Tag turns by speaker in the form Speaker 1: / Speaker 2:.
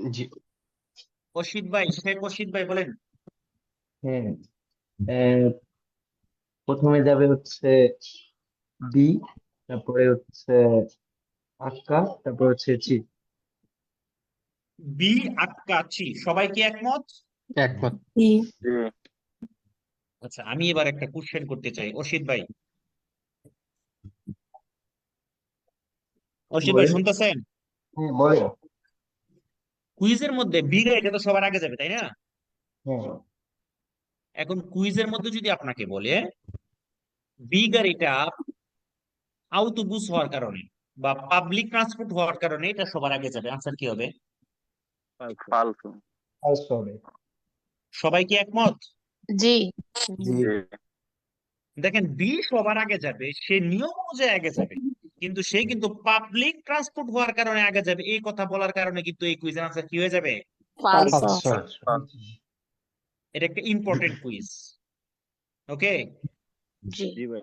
Speaker 1: জি।
Speaker 2: অসিত ভাই, শেখ অসিত ভাই বলেন।
Speaker 3: হ্যাঁ, আহ, প্রথমে যাবে হচ্ছে বি, তারপরে হচ্ছে আক্কা, তারপর হচ্ছে চি।
Speaker 2: বি আক্কা চি, সবাই কি একমত?
Speaker 1: একমত।
Speaker 2: আচ্ছা, আমি এবার একটা কোশ্চেন করতে চাই অসিত ভাই। অসিত ভাই
Speaker 3: বলেন।
Speaker 2: শুনতেছেন?
Speaker 3: হ্যাঁ, বলেন।
Speaker 2: কুইজের মধ্যে বি এটা তো সবার আগে যাবে, তাই না?
Speaker 3: হ্যাঁ।
Speaker 2: এখন কুইজের মধ্যে যদি আপনাকে বলে বি গাড়িটা আউটোবুস হওয়ার কারণে বা পাবলিক ট্রান্সপোর্ট হওয়ার কারণে এটা সবার আগে যাবে, আনসার কি হবে?
Speaker 4: ফালতু।
Speaker 3: ফার্স্ট হবে।
Speaker 2: সবাই কি একমত?
Speaker 5: জি।
Speaker 3: জি।
Speaker 2: দেখেন, বি সবার আগে যাবে, সে নিয়ম অনুযায়ী আগে যাবে, কিন্তু সে কিন্তু পাবলিক ট্রান্সপোর্ট হওয়ার কারণে আগে যাবে, এই কথা বলার কারণে কিন্তু এই কুইজের আনসার কি হয়ে যাবে?
Speaker 5: ফালসো।
Speaker 1: পাঁচশো।
Speaker 2: এটা একটা ইম্পর্টেন্ট কুইজ। ওকে।
Speaker 5: জি।
Speaker 4: জি ভাই।